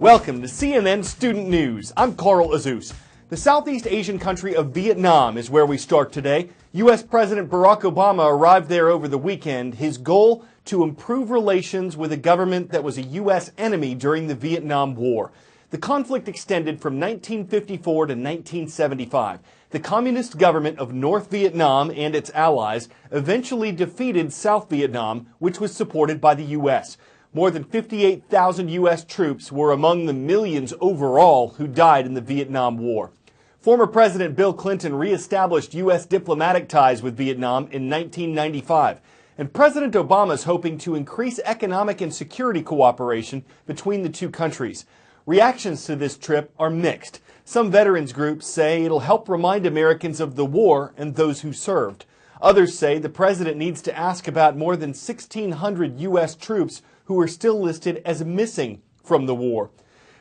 Welcome to CNN Student News. I'm Carl Azus. The Southeast Asian country of Vietnam is where we start today. U.S. President Barack Obama arrived there over the weekend. His goal, to improve relations with a government that was a U.S. enemy during the Vietnam War. The conflict extended from 1954 to 1975. The communist government of North Vietnam and its allies eventually defeated South Vietnam, which was supported by the U.S. More than 58,000 U.S. troops were among the millions overall who died in the Vietnam War. Former President Bill Clinton reestablished U.S. diplomatic ties with Vietnam in 1995. And President Obama is hoping to increase economic and security cooperation between the two countries. Reactions to this trip are mixed. Some veterans groups say it'll help remind Americans of the war and those who served. Others say the president needs to ask about more than 1,600 U.S. troops who are still listed as missing from the war.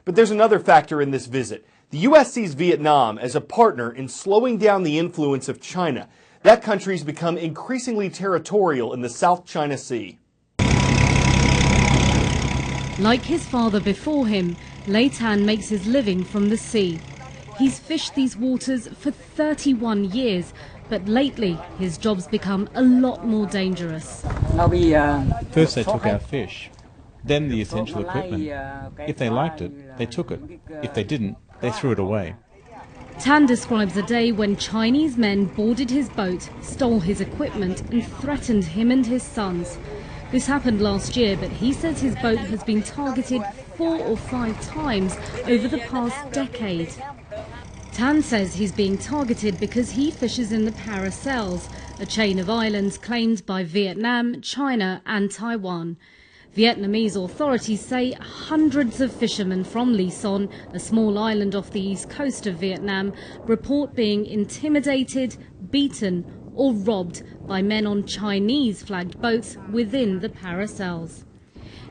But there's another factor in this visit. The U.S. sees Vietnam as a partner in slowing down the influence of China. That country's become increasingly territorial in the South China Sea. Like his father before him, Lê Thanh makes his living from the sea. He's fished these waters for 31 years, but lately his job's become a lot more dangerous. First they took our fish, then the essential equipment. If they liked it, they took it. If they didn't, they threw it away. Thanh describes a day when Chinese men boarded his boat, stole his equipment and threatened him and his sons. This happened last year, but he says his boat has been targeted 4 or 5 times over the past decade. Thanh says he's being targeted because he fishes in the Paracels, a chain of islands claimed by Vietnam, China and Taiwan. Vietnamese authorities say hundreds of fishermen from Lý Sơn, a small island off the east coast of Vietnam, report being intimidated, beaten or robbed by men on Chinese-flagged boats within the Paracels.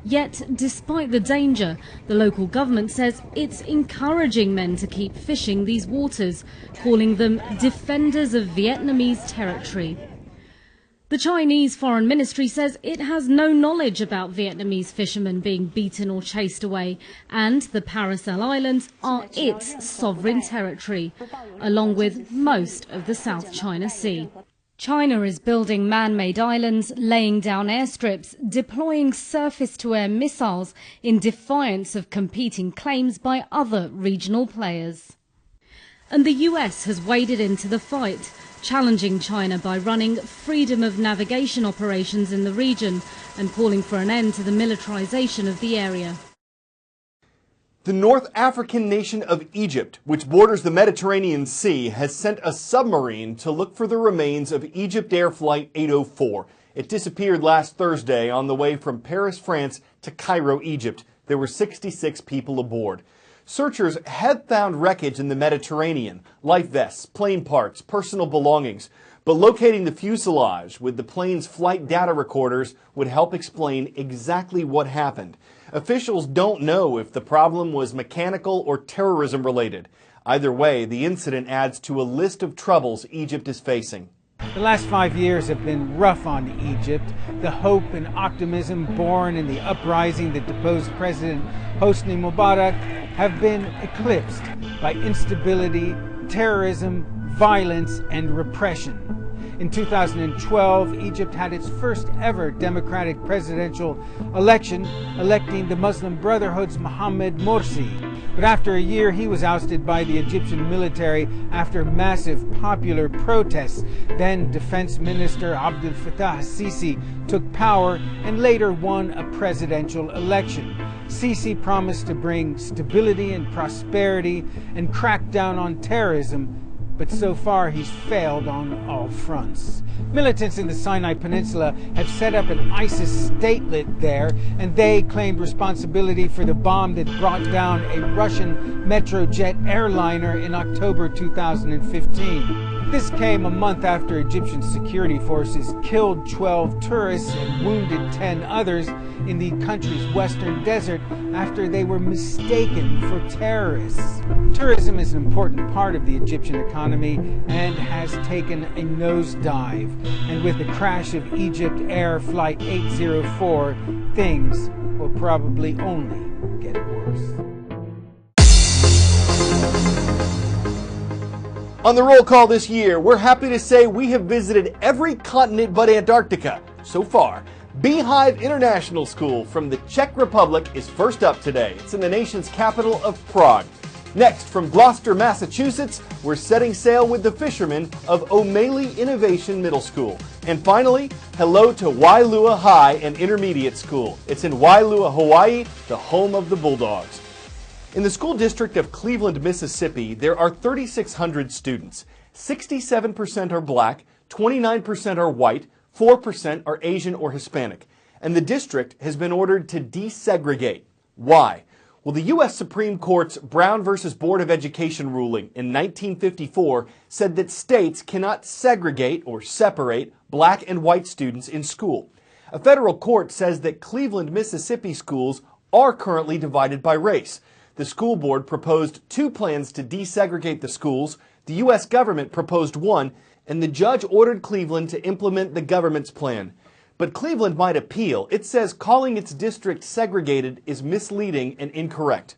Yet, despite the danger, the local government says it's encouraging men to keep fishing these waters, calling them defenders of Vietnamese territory. The Chinese Foreign Ministry says it has no knowledge about Vietnamese fishermen being beaten or chased away, and the Paracel Islands are its sovereign territory, along with most of the South China Sea. China is building man-made islands, laying down airstrips, deploying surface-to-air missiles in defiance of competing claims by other regional players. And the US has waded into the fight, challenging China by running freedom of navigation operations in the region and calling for an end to the militarization of the area. The North African nation of Egypt, which borders the Mediterranean Sea, has sent a submarine to look for the remains of Egypt Air Flight 804. It disappeared last Thursday on the way from Paris, France to Cairo, Egypt. There were 66 people aboard. Searchers had found wreckage in the Mediterranean, life vests, plane parts, personal belongings. But locating the fuselage with the plane's flight data recorders would help explain exactly what happened. Officials don't know if the problem was mechanical or terrorism related. Either way, the incident adds to a list of troubles Egypt is facing. The last 5 years have been rough on Egypt. The hope and optimism born in the uprising that deposed President Hosni Mubarak have been eclipsed by instability, terrorism, violence, and repression. In 2012, Egypt had its first ever democratic presidential election, electing the Muslim Brotherhood's Mohamed Morsi. But after a year, he was ousted by the Egyptian military after massive popular protests. Then Defense Minister Abdel Fattah al-Sisi took power and later won a presidential election. Sisi promised to bring stability and prosperity and crack down on terrorism, but so far he's failed on all fronts. Militants in the Sinai Peninsula have set up an ISIS statelet there, and they claimed responsibility for the bomb that brought down a Russian Metrojet airliner in October 2015. This came a month after Egyptian security forces killed 12 tourists and wounded 10 others in the country's western desert after they were mistaken for terrorists. Tourism is an important part of the Egyptian economy and has taken a nosedive. And with the crash of Egypt Air Flight 804, things will probably only get worse. On the roll call this year, we're happy to say we have visited every continent but Antarctica. So far, Beehive International School from the Czech Republic is first up today. It's in the nation's capital of Prague. Next, from Gloucester, Massachusetts, we're setting sail with the fishermen of O'Malley Innovation Middle School. And finally, hello to Wailua High and Intermediate School. It's in Wailua, Hawaii, the home of the Bulldogs. In the school district of Cleveland, Mississippi, there are 3,600 students. 67% are black, 29% are white, 4% are Asian or Hispanic. And the district has been ordered to desegregate. Why? Well, the U.S. Supreme Court's Brown v. Board of Education ruling in 1954 said that states cannot segregate or separate black and white students in school. A federal court says that Cleveland, Mississippi schools are currently divided by race. The school board proposed 2 plans to desegregate the schools. The U.S. government proposed one, and the judge ordered Cleveland to implement the government's plan. But Cleveland might appeal. It says calling its district segregated is misleading and incorrect.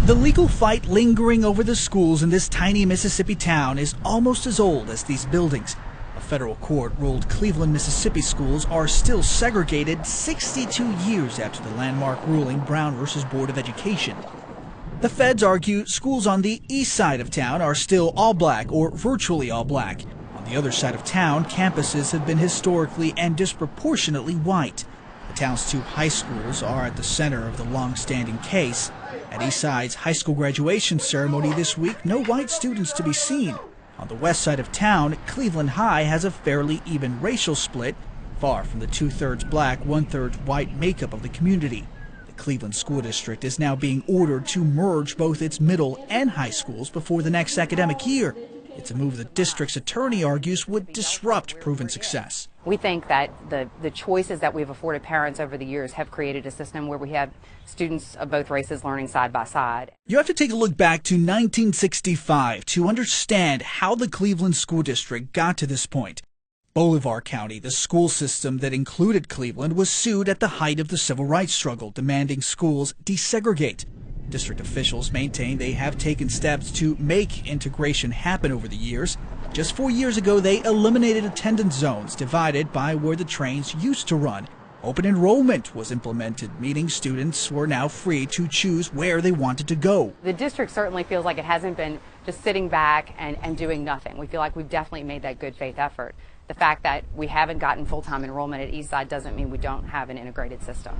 The legal fight lingering over the schools in this tiny Mississippi town is almost as old as these buildings. A federal court ruled Cleveland, Mississippi schools are still segregated 62 years after the landmark ruling Brown v. Board of Education. The feds argue schools on the east side of town are still all black or virtually all black. On the other side of town, campuses have been historically and disproportionately white. The town's 2 high schools are at the center of the long-standing case. At Eastside's high school graduation ceremony this week, no white students to be seen. On the west side of town, Cleveland High has a fairly even racial split, far from the 2/3 black, 1/3 white makeup of the community. The Cleveland School District is now being ordered to merge both its middle and high schools before the next academic year. It's a move the district's attorney argues would disrupt proven success. We think that the choices that we've afforded parents over the years have created a system where we have students of both races learning side by side. You have to take a look back to 1965 to understand how the Cleveland School District got to this point. Bolivar County, the school system that included Cleveland, was sued at the height of the civil rights struggle, demanding schools desegregate. District officials maintain they have taken steps to make integration happen over the years. Just 4 years ago, they eliminated attendance zones divided by where the trains used to run. Open enrollment was implemented, meaning students were now free to choose where they wanted to go. The district certainly feels like it hasn't been just sitting back and doing nothing. We feel like we've definitely made that good faith effort. The fact that we haven't gotten full-time enrollment at Eastside doesn't mean we don't have an integrated system.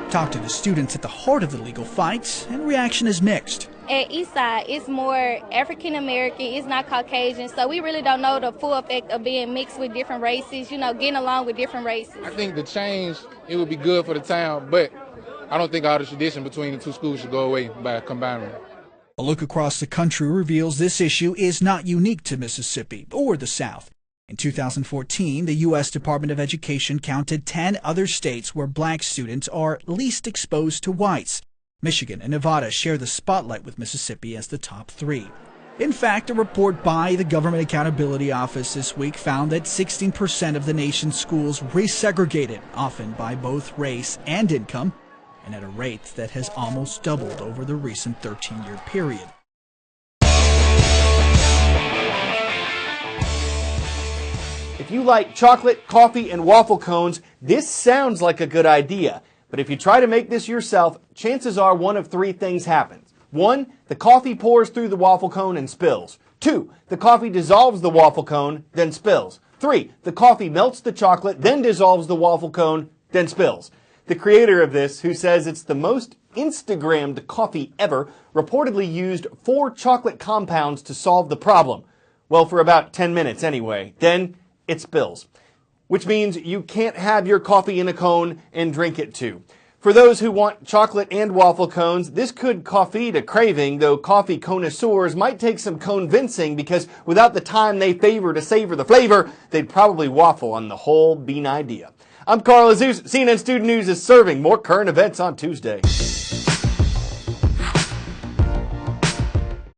Talk to the students at the heart of the legal fight, and reaction is mixed. At Eastside, it's more African American, it's not Caucasian, so we really don't know the full effect of being mixed with different races, getting along with different races. I think the change, it would be good for the town, but I don't think all the tradition between the 2 schools should go away by combining them. A look across the country reveals this issue is not unique to Mississippi or the South. In 2014, the U.S. Department of Education counted 10 other states where black students are least exposed to whites. Michigan and Nevada share the spotlight with Mississippi as the top 3. In fact, a report by the Government Accountability Office this week found that 16% of the nation's schools resegregated, often by both race and income, and at a rate that has almost doubled over the recent 13-year period. If you like chocolate, coffee, and waffle cones, this sounds like a good idea. But if you try to make this yourself, chances are one of 3 things happens. 1, the coffee pours through the waffle cone and spills. 2, the coffee dissolves the waffle cone, then spills. 3, the coffee melts the chocolate, then dissolves the waffle cone, then spills. The creator of this, who says it's the most Instagrammed coffee ever, reportedly used 4 chocolate compounds to solve the problem. Well, for about 10 minutes anyway. Then it spills, which means you can't have your coffee in a cone and drink it too. For those who want chocolate and waffle cones, this could coffee to craving, though coffee connoisseurs might take some convincing because without the time they favor to savor the flavor, they'd probably waffle on the whole bean idea. I'm Carl Azuz. CNN Student News is serving more current events on Tuesday.